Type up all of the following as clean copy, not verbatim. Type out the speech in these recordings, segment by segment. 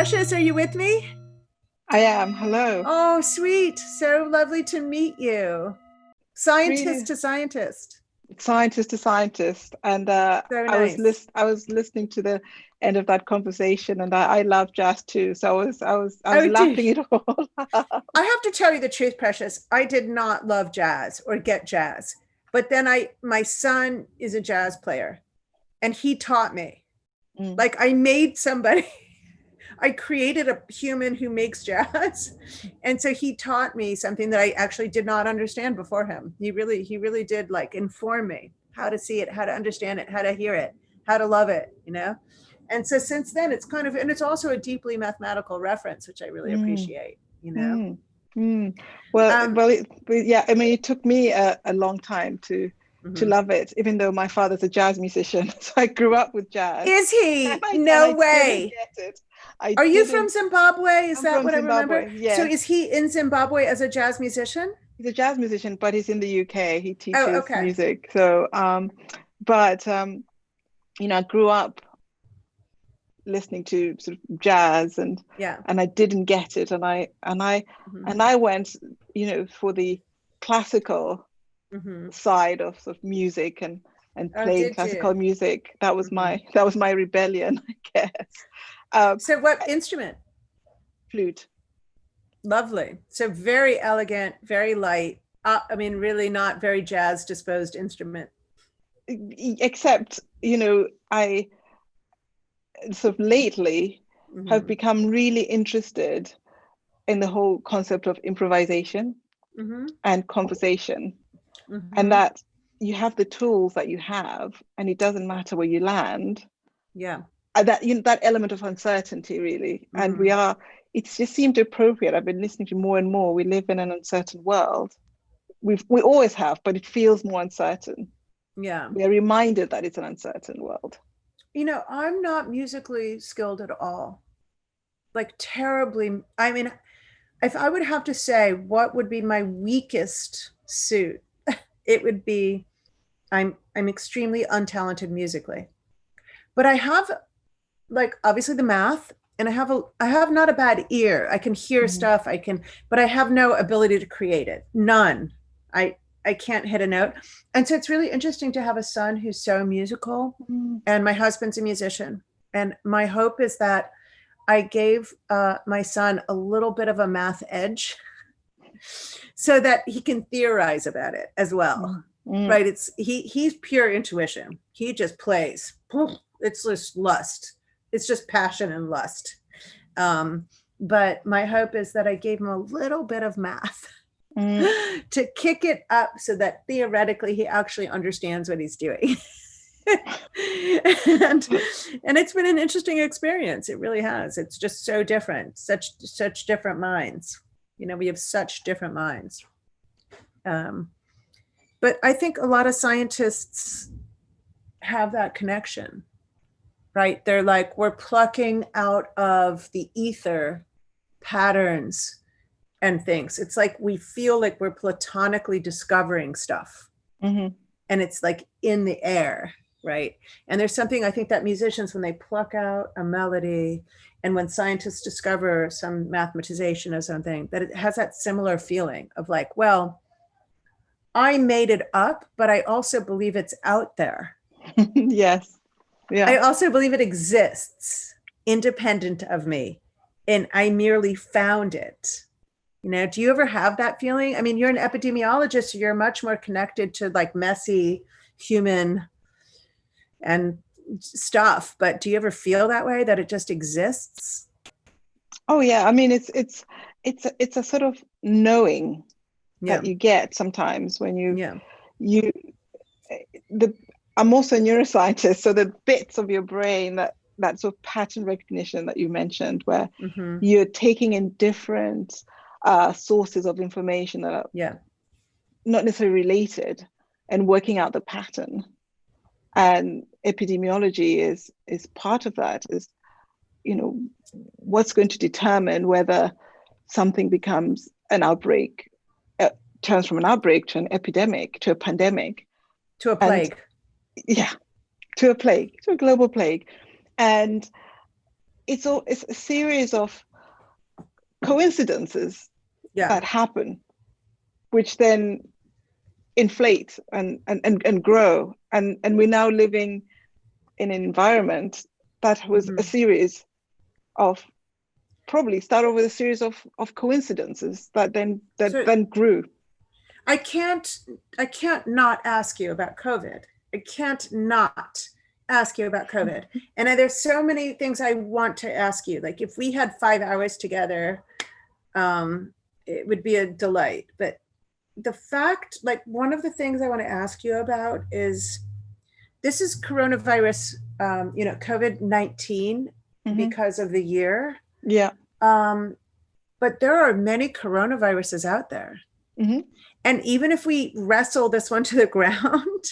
Precious, are you with me? I am. Hello. Oh, sweet. So lovely to meet you. Scientist Really, to scientist. scientist to scientist, and So nice. I was listening to the end of that conversation, and I love jazz too. So I was Oh, dude. laughing it all up. I have to tell you the truth, Precious. I did not love jazz or get jazz. But then my son is a jazz player and he taught me. Mm, Like I made somebody, I created a human who makes jazz. And so he taught me something that I actually did not understand before him. He really did like inform me how to see it, how to understand it, how to hear it, how to love it. And so since then it's kind of, and it's also a deeply mathematical reference, which I really mm, appreciate. mm, mm. Well, Um, yeah. I mean, it took me a long time to mhm. love it, even though my father's a jazz musician. So I grew up with jazz, Is he? and No I didn't way. get it. I Are you from didn't. Zimbabwe? Is I'm that from what I remember? Zimbabwe. So Yes. is he in Zimbabwe as a jazz musician? He's a jazz musician, but he's in the UK. He Oh, teaches okay. music. So, but I grew up listening to sort of jazz, Yeah. and I didn't get it, Hmm. and I went, for the classical Hmm. side of sort of music and Oh, playing did classical you? music. That was Hmm. my rebellion, I guess. Um, So what instrument? Flute. Lovely. So very elegant, very light. I mean, really not very jazz disposed instrument. Except, I sort of lately have Hmm. become really interested in the whole concept of improvisation Hmm. and conversation, and Hmm. that you have the tools that you have, and it doesn't matter where you land. Yeah. That that element of uncertainty, really, and Hmm. it's just seemed appropriate. I've been listening to more and more. We live in an uncertain world. We always have, but it feels more uncertain. Yeah. We are reminded that it's an uncertain world. I'm not musically skilled at all. Like terribly. I mean, if I would have to say what would be my weakest suit, it would be I'm extremely untalented musically. But I have like obviously the math and I have not a bad ear. I can hear Mhm. stuff, but I have no ability to create it. None. I can't hit a note. And so it's really interesting to have a son who's so musical, Mm. and my husband's a musician. And my hope is that I gave my son a little bit of a math edge so that he can theorize about it as well. Mm. Mm. Right? He's pure intuition. He just plays. It's just lust. It's just passion and lust. Um, but my hope is that I gave him a little bit of math Mm. to kick it up so that theoretically he actually understands what he's doing. and and it's been an interesting experience. It really has. It's just so different. Such different minds. We have such different minds. Um, but I think a lot of scientists have that connection, right? They're like, we're plucking out of the ether patterns and things. It's like we feel like we're platonically discovering stuff, Mhm. and it's like in the air, right? And there's something I think that musicians, when they pluck out a melody, and when scientists discover some mathematization or something, that it has that similar feeling of like, well, I made it up, but I also believe it's out there. Yes. I Yeah. also believe it exists independent of me, and I merely found it. Do you ever have that feeling? I mean, you're an epidemiologist, so you're much more connected to like messy human and stuff, but do you ever feel that way, that it just exists? Oh yeah. I mean, it's a sort of knowing that Yeah. you get sometimes when Yeah. you the I'm also a neuroscientist, so the bits of your brain that sort of pattern recognition that you mentioned, where Hmm. you're taking in different sources of information that are Yeah. not necessarily related and working out the pattern. And epidemiology is part of that. Is what's going to determine whether something becomes an outbreak, turns from an outbreak to an epidemic to a pandemic, To a and plague. yeah, to a plague, to a global plague. And it's a series of coincidences that happen, which then inflate and grow. And we're now living in an environment that was a series of, probably started with a series of coincidences that then grew. I can't not ask you about COVID. I can't not ask you about COVID. And there's so many things I want to ask you. Like, if we had 5 hours together, it would be a delight. But the fact, like, one of the things I want to ask you about is, this is coronavirus, COVID-19, because of the year. Yeah. But there are many coronaviruses out there. And even if we wrestle this one to the ground,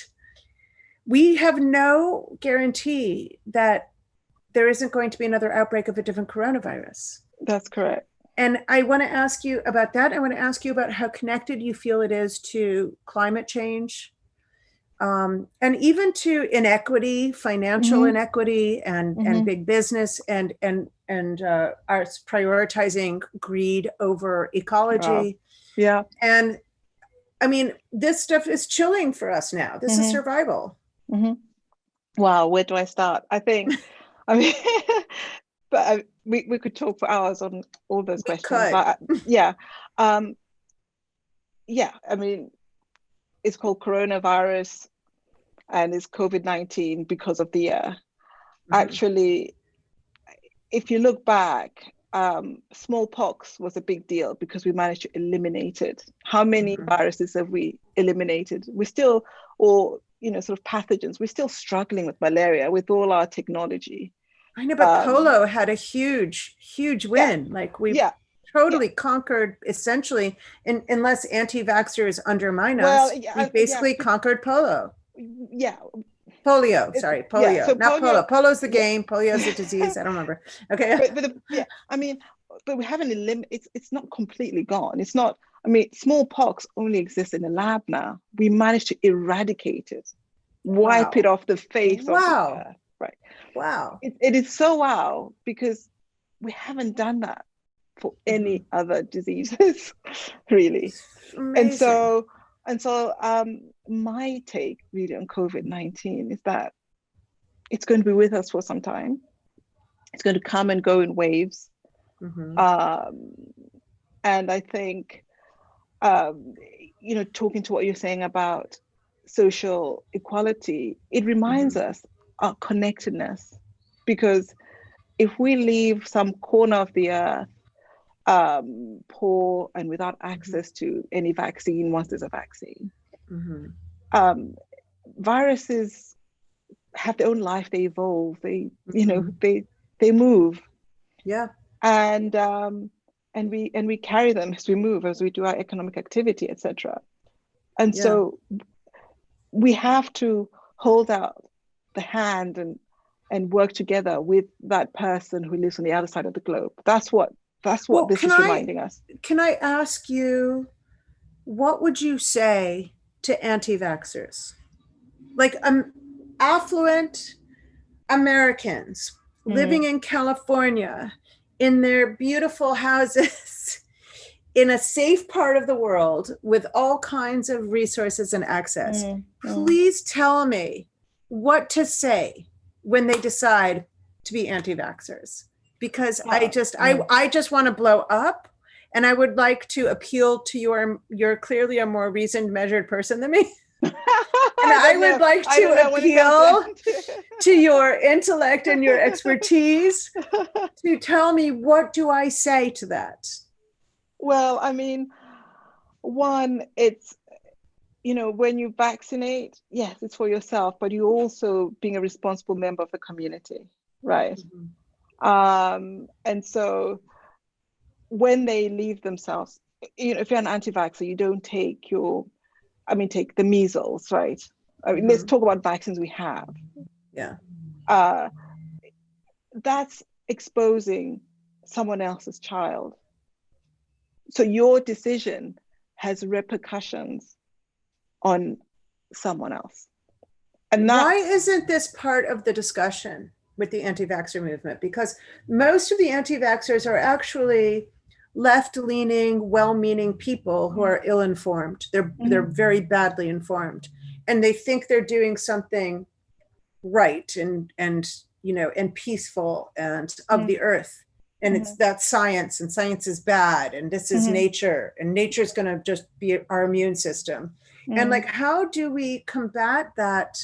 we have no guarantee that there isn't going to be another outbreak of a different coronavirus. That's correct. And I want to ask you about that. I want to ask you about how connected you feel it is to climate change, and even to inequity, financial inequity, and big business, and our prioritizing greed over ecology. Wow. Yeah. And I mean, this stuff is chilling for us now. This is survival. Wow, where do I start? I think, but we could talk for hours on all those questions. But, yeah. I mean, it's called coronavirus and it's COVID-19 because of the year. Actually, if you look back, smallpox was a big deal because we managed to eliminate it. How many viruses have we eliminated? We still, or sort of pathogens, we're still struggling with malaria with all our technology. I know, but polio had a huge win. Like, we totally conquered, essentially, unless anti-vaxxers undermine us, we basically conquered polio. Polio, sorry, polio, so not polio. Polio's the game, polio's the disease, I don't remember. Okay. But we haven't it's not completely gone. It's not, smallpox only exists in the lab now. We managed to eradicate it, wipe it off the face of the earth. Right. Wow. It is so wow, because we haven't done that for any other diseases, really. Amazing. And so my take really on COVID-19 is that it's going to be with us for some time. It's going to come and go in waves. And I think, talking to what you're saying about social equality, it reminds us our connectedness, because if we leave some corner of the earth poor and without access to any vaccine, once there's a vaccine, viruses have their own life. They evolve. They they move. Yeah. And we carry them as we move, as we do our economic activity, etc. And so we have to hold out the hand and work together with that person who lives on the other side of the globe. That's what this is reminding us. Can I ask you, what would you say to anti-vaxxers? Like, affluent Americans living in California in their beautiful houses in a safe part of the world with all kinds of resources and access. Please tell me what to say when they decide to be anti-vaxxers, because I just want to blow up, and I would like to appeal to you're clearly a more reasoned, measured person than me. And I would like to appeal to your intellect and your expertise to tell me, what do I say to that? Well, one, it's, when you vaccinate, yes, it's for yourself, but you're also being a responsible member of the community, right? And so when they leave themselves, if you're an anti-vaxxer, you don't take take the measles, right? Let's talk about vaccines we have. Yeah. That's exposing someone else's child. So your decision has repercussions on someone else. And why isn't this part of the discussion with the anti-vaxxer movement, because most of the anti-vaxxers are actually left-leaning, well-meaning people who are ill-informed. They're very badly informed, and they think they're doing something right and you know, and peaceful and of the earth. And it's that science, and science is bad, and this is nature, and nature's going to just be our immune system. And like, how do we combat that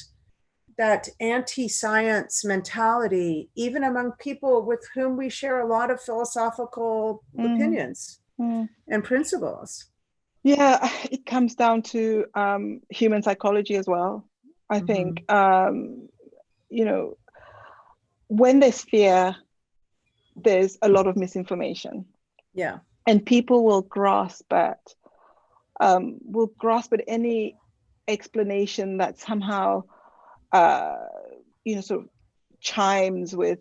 anti-science mentality, even among people with whom we share a lot of philosophical opinions and principles? Yeah, it comes down to human psychology as well. I think, you know, when there's fear, there's a lot of misinformation. Yeah. And people will grasp at any explanation that somehow, you know, sort of chimes with,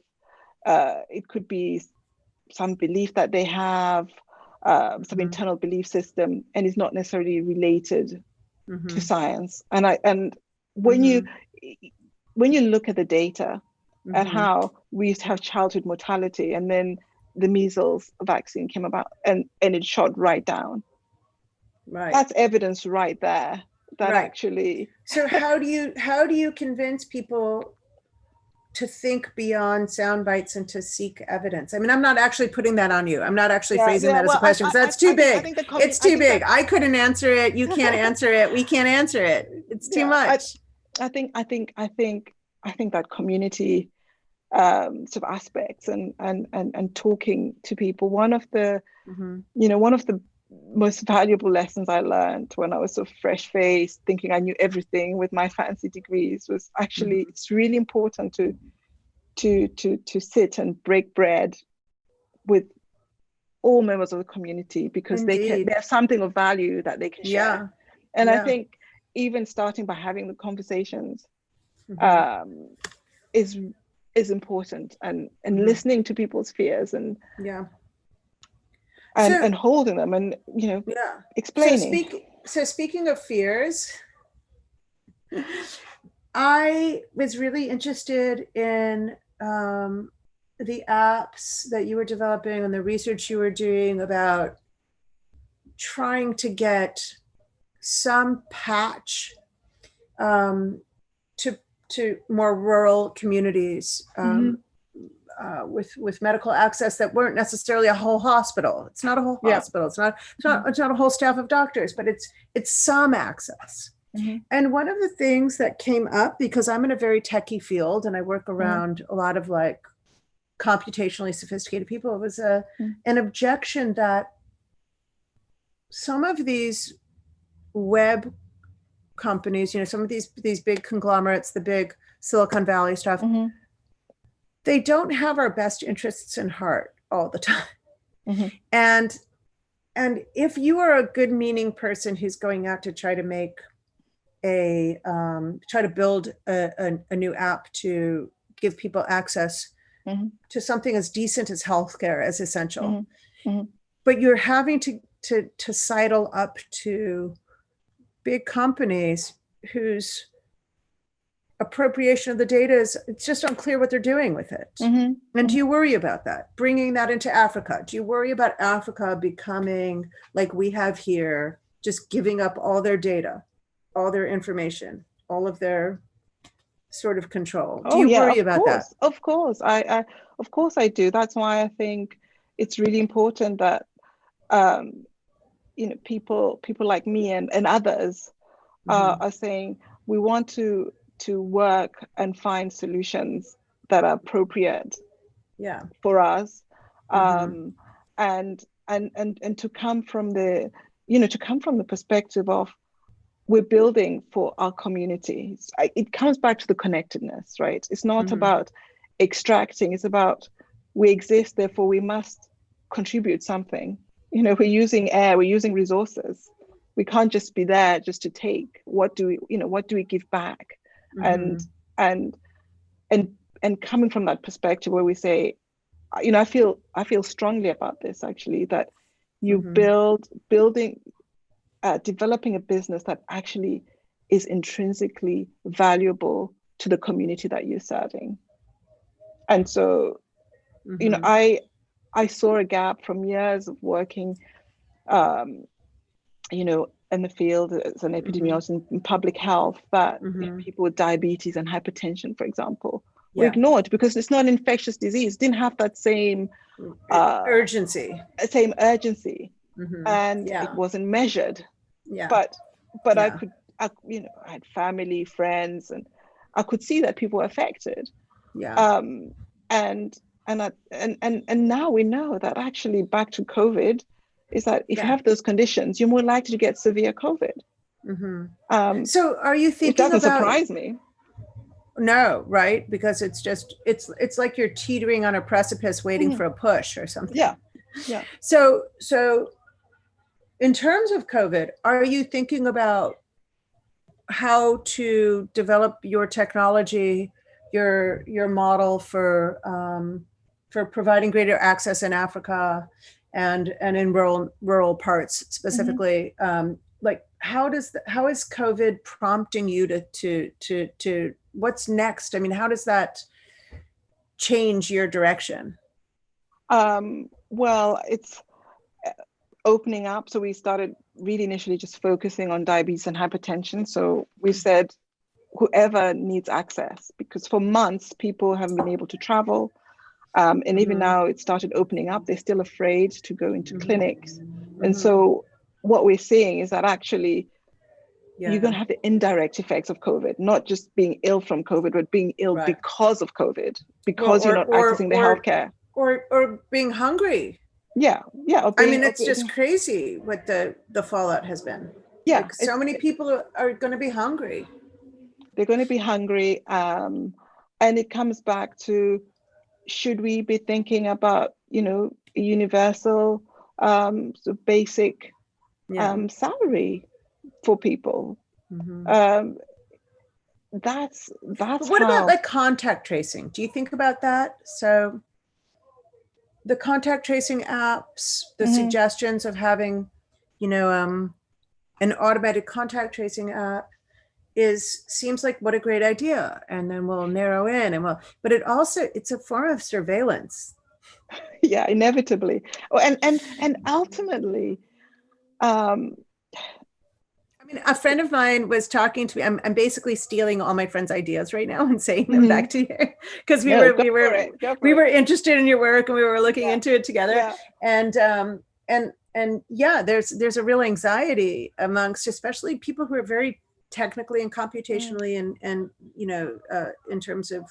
it could be some belief that they have, some internal belief system, and is not necessarily related to science. And when you look at the data, at how we used to have childhood mortality, and then the measles vaccine came about, and it shot right down. Right. That's evidence right there that actually. So how do you convince people to think beyond sound bites and to seek evidence? I mean, I'm not actually putting that on you. I'm not actually phrasing that as a question, because that's too big. It's too big. I couldn't answer it. You can't answer it. We can't answer it. It's too much. I think that community sort of aspects and talking to people. One of the most valuable lessons I learned when I was sort of fresh-faced, thinking I knew everything with my fancy degrees, was actually it's really important to sit and break bread with all members of the community, because they have something of value that they can share. And I think even starting by having the conversations is important, and listening to people's fears and holding them, and you know, explaining. So speaking of fears, I was really interested in the apps that you were developing and the research you were doing about trying to get some patch to more rural communities with medical access that weren't necessarily a whole hospital. It's not a whole hospital. It's not a whole staff of doctors, but it's some access. And one of the things that came up, because I'm in a very techie field and I work around a lot of like computationally sophisticated people, was an objection that some of these web companies, you know, some of these big conglomerates, the big Silicon Valley stuff, they don't have our best interests in heart all the time. And if you are a good meaning person who's going out to try to make try to build a new app to give people access to something as decent as healthcare, as essential, but you're having to sidle up to big companies whose appropriation of the data it's just unclear what they're doing with it. And do you worry about that, bringing that into Africa? Do you worry about Africa becoming like we have here, just giving up all their data, all their information, all of their sort of control? Do you worry about that? Of course, I do. That's why I think it's really important that you know, people like me and others are saying we want to work and find solutions that are appropriate for us, and to come from the perspective of we're building for our communities. It comes back to the connectedness, right? It's not about extracting, it's about we exist, therefore we must contribute something. You know, we're using air, we're using resources. We can't just be there just to take. What do we give back? And coming from that perspective where we say, you know, I feel strongly about this actually, that you developing a business that actually is intrinsically valuable to the community that you're serving. And so, you know, Mhm. I saw a gap from years of working, you know, in the field as an Mhm. epidemiologist in public health, that you know, Mhm. people with diabetes and hypertension, for example, were Yeah. ignored because it's not an infectious disease, didn't have that uh, Urgency. same urgency, Mhm. and it Yeah. wasn't measured. Yeah. But Yeah. you know, I had family, friends, and I could see that people were affected. Yeah. Um, and and now we know that actually back to COVID is that if you Yeah. have those conditions, you're more likely to get severe COVID. Hmm. Um, So are you it thinking doesn't about, surprise me. no, right? Because it's just, it's like you're teetering on a precipice waiting Mhm. for a push or Yeah, something. yeah. So in terms of COVID, are you thinking about how to develop your technology, your model for providing greater access in Africa and in rural parts Mhm. specifically? Like how is COVID prompting you to what's next? I mean, how does that change your direction? Well, it's opening up. So we started really initially just focusing on diabetes and hypertension. So we said whoever needs access, because for months people haven't been able to travel. And even Mm-hmm. now it started opening up. They're still afraid to go into clinics. Mm-hmm. And Mm-hmm. so what we're seeing is that actually you're Yeah. going to have the indirect effects of COVID, not just being ill from COVID, but being ill Right. because of COVID, Well, because you're not accessing the healthcare. or being hungry. Yeah, yeah, I mean, it's just crazy what the fallout has been. yeah, Like so many people are going to be hungry. they're going to be hungry. And it comes back to, should we be thinking about, you know, a universal, so basic Yeah. salary for people? Hmm. Um, But that's what about how. like contact tracing? Do you think about that? So the contact tracing apps, the Mhm. suggestions of having, you know, an automated contact tracing app is seems like what a great idea. And then we'll narrow in and but it also, it's a form of surveillance. Yeah, inevitably. Oh, and ultimately, um, I mean, a friend of mine was talking to me. I'm basically stealing all my friends' ideas right now and saying them mhm. back to you because No, go for it, go we for were it. interested in your work and we were looking Yeah, into it together. yeah. And and yeah, there's a real anxiety amongst especially people who are very technically and Mm. computationally and you know in terms of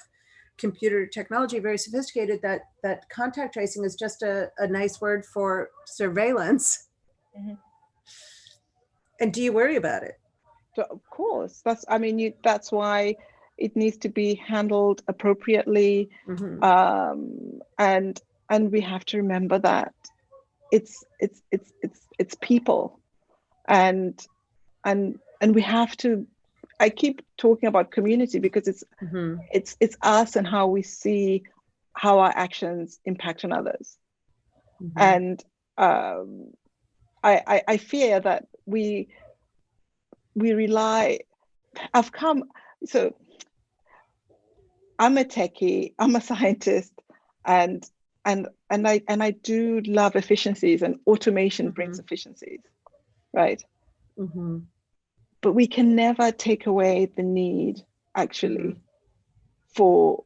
computer technology very sophisticated that contact tracing is just a nice word for surveillance. Mhm. And do you worry about it? So of course, that's, I mean, that's why it needs to be handled appropriately, Mm-hmm. and we have to remember that it's people, and and we have to. I keep talking about community because Mm-hmm. it's us and how we see how our actions impact on others, Mm-hmm. and um, I fear that we rely. I've come so I'm a techie, I'm a scientist, and and I do love efficiencies, and automation Mm-hmm. brings efficiencies, right? Mm-hmm. But we can never take away the need Mm-hmm. actually for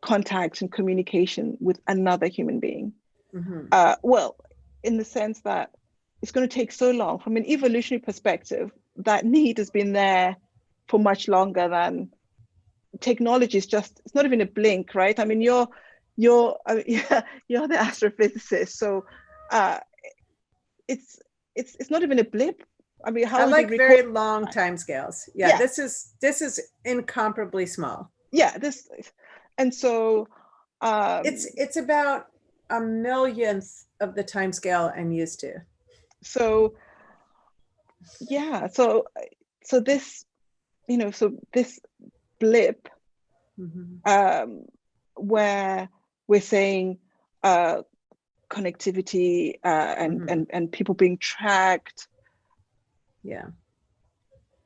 contact and communication with another human being. Mm-hmm. Well, in the sense that it's going to take so long from an evolutionary perspective, that need has been there for much longer than technology is. Just, it's not even a blink, right? I mean, yeah, you're the astrophysicist, so uh, it's it's not even a blip. I mean, I how is it like recorded? very long time scales. Yeah, Yeah, this is incomparably small. yeah. This, and so It's about a millionth of the time scale I'm used to. so yeah, so this, you know, so this blip, Mm-hmm. um, where we're saying uh, connectivity, Mm-hmm. and people being tracked. Yeah,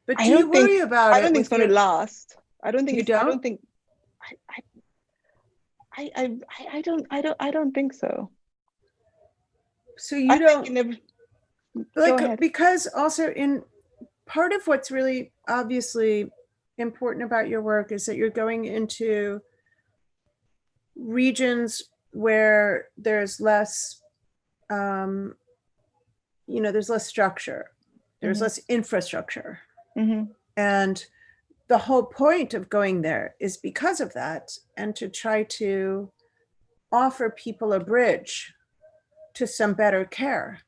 but I do you don't think worry about I it don't think it's with going to your? last. I don't think You it's. I don't? don't think. I, I don't think so. So you don't go ahead. because also in part of what's really obviously important about your work is that you're going into regions where there's less, there's less structure, there's less infrastructure. And the whole point of going there is because of that, and to try to offer people a bridge to some better care.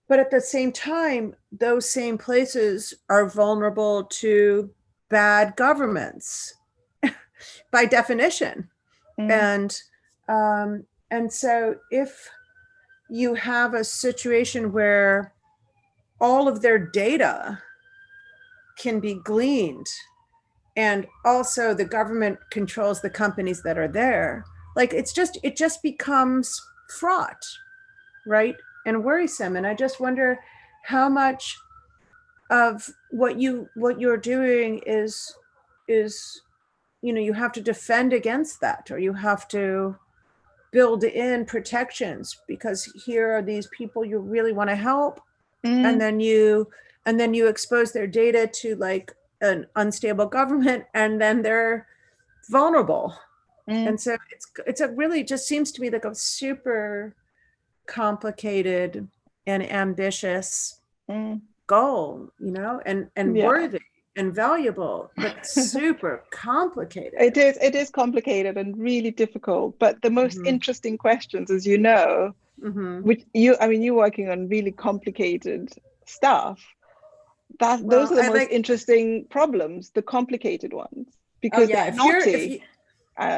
But at the same time, those same places are vulnerable to bad governments by definition. And so if you have a situation where all of their data can be gleaned, and also the government controls the companies that are there, like it just becomes fraught, right? And worrisome. And I just wonder how much of what you're doing is you have to defend against that, or you have to build in protections because here are these people you really want to help, and then you expose their data to like an unstable government, and then they're vulnerable. And so it's a really just seems to me like a super complicated and ambitious goal, and worthy and valuable, but super complicated. It is complicated and really difficult, but the most interesting questions, as you know, which you're working on really complicated stuff. Those are the most interesting problems, the complicated ones, because they're knotty.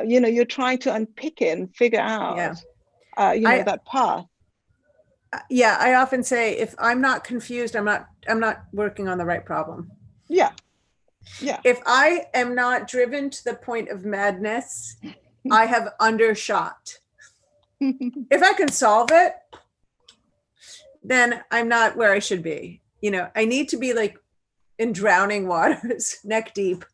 You're trying to unpick it and figure out that path. I often say, if I'm not confused, I'm not working on the right problem. Yeah. If I am not driven to the point of madness, I have undershot. If I can solve it, then I'm not where I should be. I need to be like in drowning waters, neck deep,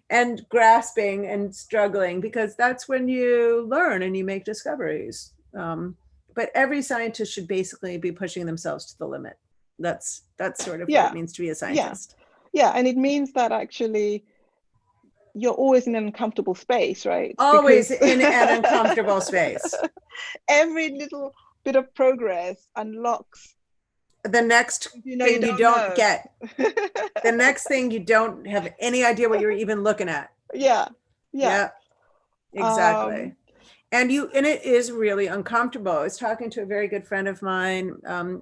and grasping and struggling, because that's when you learn and you make discoveries. But every scientist should basically be pushing themselves to the limit. That's sort of what it means to be a scientist. Yeah, and it means that actually you're always in an uncomfortable space, right? Always in an uncomfortable space. Every little bit of progress unlocks the next thing you don't get. The next thing you don't have any idea what you're even looking at. Yeah. Exactly. And it is really uncomfortable. I was talking to a very good friend of mine,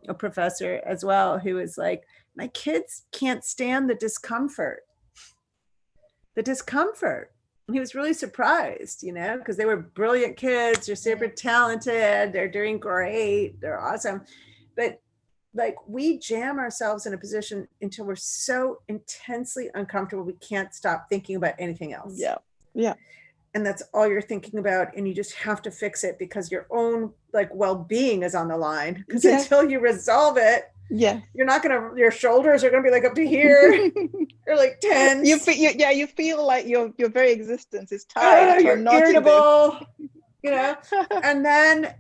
a professor as well, who was like, my kids can't stand the discomfort. And he was really surprised, because they were brilliant kids. They're super talented. They're doing great. They're awesome. But like, we jam ourselves in a position until we're so intensely uncomfortable, we can't stop thinking about anything else. Yeah. And that's all you're thinking about, and you just have to fix it because your own like well-being is on the line, because until you resolve it, you're not your shoulders are gonna be like up to here. You're like tense. You feel like your very existence is tied. You're irritable, and then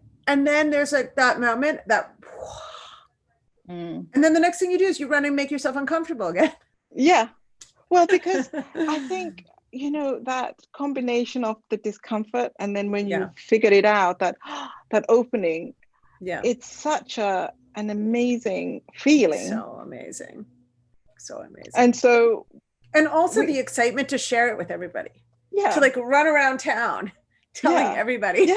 there's like that moment that and then the next thing you do is you run and make yourself uncomfortable again. Well, because I think that combination of the discomfort, and then when you figure it out, that opening, it's such an amazing feeling. So amazing. And also the excitement to share it with everybody. To like run around town telling everybody.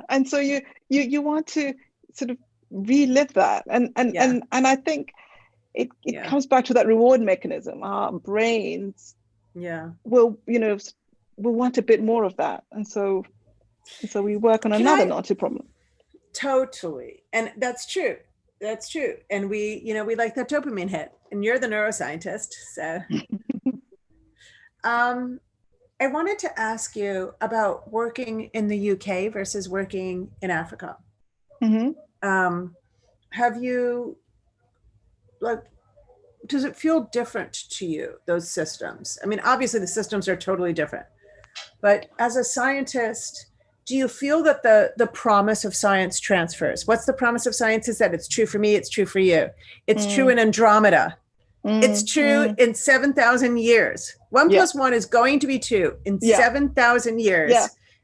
And so you want to sort of relive that, and I think it comes back to that reward mechanism. Our brains will want a bit more of that, and so we work on another naughty problem. Totally. And that's true, and we like that dopamine hit, and you're the neuroscientist, so I wanted to ask you about working in the UK versus working in Africa. Have you, like, does it feel different to you, those systems? I mean, obviously the systems are totally different, But as a scientist, do you feel that the promise of science transfers? What's the promise of science is that it's true for me, it's true for you. It's true in Andromeda. It's true in 7,000 years. One plus one is going to be two in 7,000 years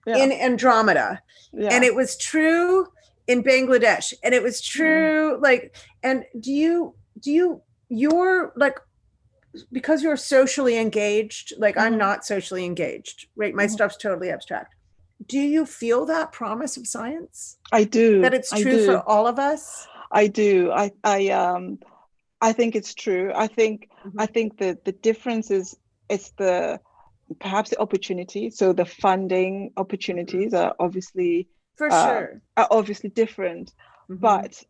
in Andromeda. And it was true in Bangladesh. And it was true, and you're like, because you're socially engaged, like I'm not socially engaged, right? My stuff's totally abstract. Do you feel that promise of science? I do. That it's true for all of us? I do. I think it's true. I think that the difference is it's perhaps the opportunity. So the funding opportunities are obviously are obviously different, but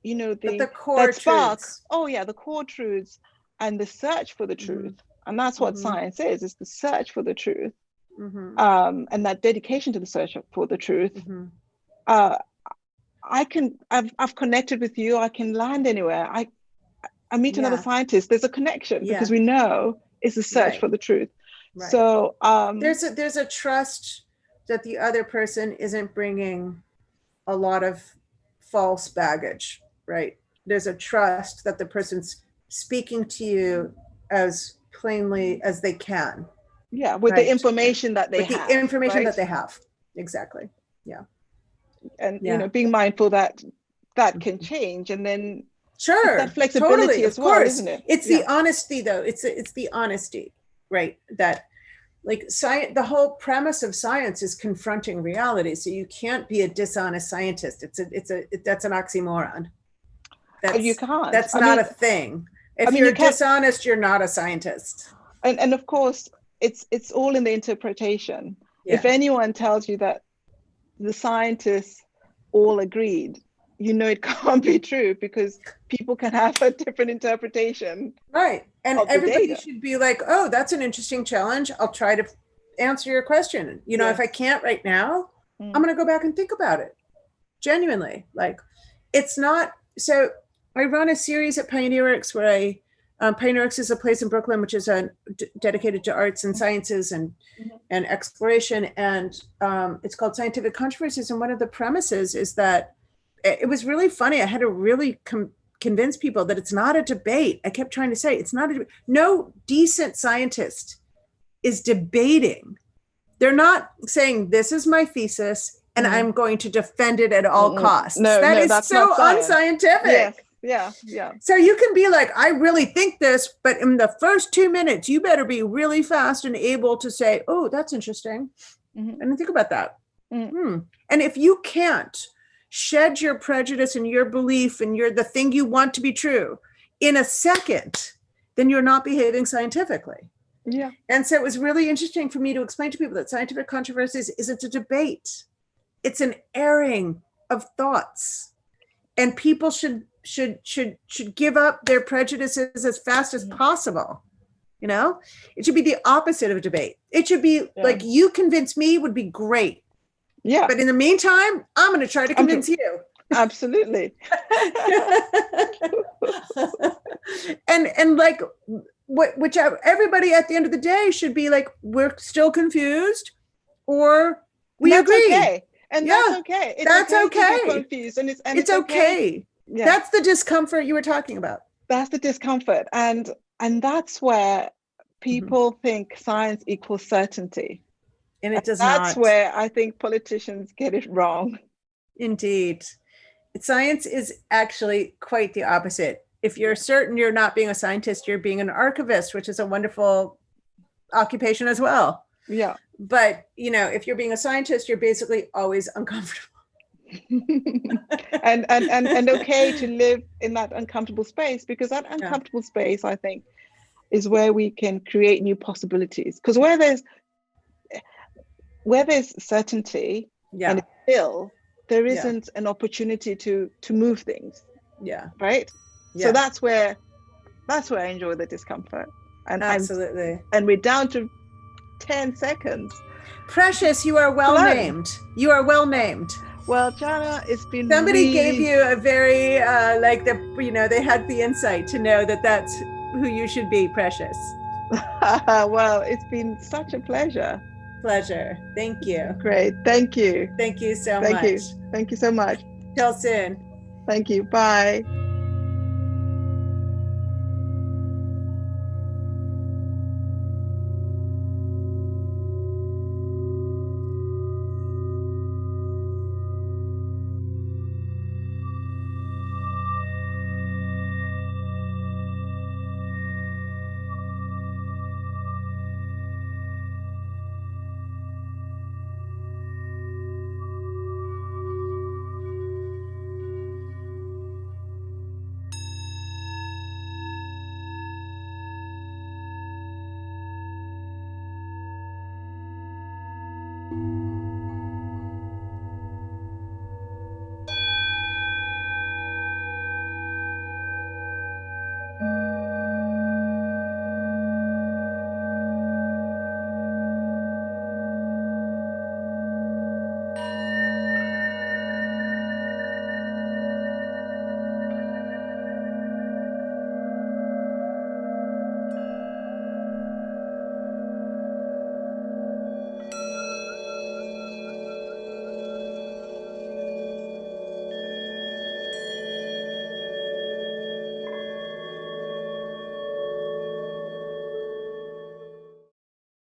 you know the core spark. Truths. Oh yeah, the core truths and the search for the truth, and that's what science is. It's the search for the truth, and that dedication to the search for the truth. I've connected with you. I can land anywhere. I meet another scientist. There's a connection because we know it's the search for the truth. Right. So there's a trust that the other person isn't bringing a lot of false baggage, right? There's a trust that the person's speaking to you as plainly as they can. Yeah, with the information that they have. The information that they have. Exactly. Yeah. And you know, being mindful that can change, and then that flexibility totally, as well, isn't it? It's the honesty, though. It's the honesty, right? That like science, the whole premise of science is confronting reality. So you can't be a dishonest scientist. That's an oxymoron. You can't. That's not a thing. If you're dishonest, you're not a scientist. And of course, it's all in the interpretation. Yeah. If anyone tells you that the scientists all agreed, you know it can't be true, because people can have a different interpretation. Right. And everybody should be like, oh, that's an interesting challenge. I'll try to answer your question. You know, if I can't right now, I'm going to go back and think about it. Genuinely. Like, it's not. So I run a series at Pioneerix where Pioneerix is a place in Brooklyn, which is dedicated to arts and sciences and exploration. And it's called Scientific Controversies. And one of the premises is that it was really funny. I had to really convince people that it's not a debate. I kept trying to say it's not a debate. No decent scientist is debating. They're not saying this is my thesis and I'm going to defend it at all costs. That is so unscientific. Yeah. So you can be like, I really think this, but in the first 2 minutes, you better be really fast and able to say, oh, that's interesting. And think about that. And if you can't shed your prejudice and your belief and the thing you want to be true in a second, then you're not behaving scientifically. Yeah. And so it was really interesting for me to explain to people that Scientific Controversies isn't a debate. It's an airing of thoughts. And people should give up their prejudices as fast as possible. You know, it should be the opposite of a debate. It should be like, you convince me would be great. Yeah. But in the meantime, I'm going to try to convince you. Absolutely. and like whichever, everybody at the end of the day should be like, we're still confused, or we agree. Okay. And that's okay. That's okay. To be confused, and it's okay. Yeah. That's the discomfort you were talking about. That's the discomfort. And that's where people think science equals certainty. And it does not. That's where I think politicians get it wrong. Indeed. Science is actually quite the opposite. If you're certain you're not being a scientist, you're being an archivist, which is a wonderful occupation as well. Yeah. But, you know, if you're being a scientist, you're basically always uncomfortable. and okay to live in that uncomfortable space, because that uncomfortable space, I think, is where we can create new possibilities. Because where there's certainty and still, there isn't an opportunity to move things. Yeah. Right. Yeah. So that's where I enjoy the discomfort. And absolutely. And we're down to 10 seconds. Precious, you are well named. You are well named. Well, Janna, it's been somebody gave you a very they had the insight to know that that's who you should be, Precious. Well, it's been such a pleasure. pleasure. Thank you. Great. Thank you. Thank you so Thank much. you. Thank you so much. Till soon. Thank you. Bye.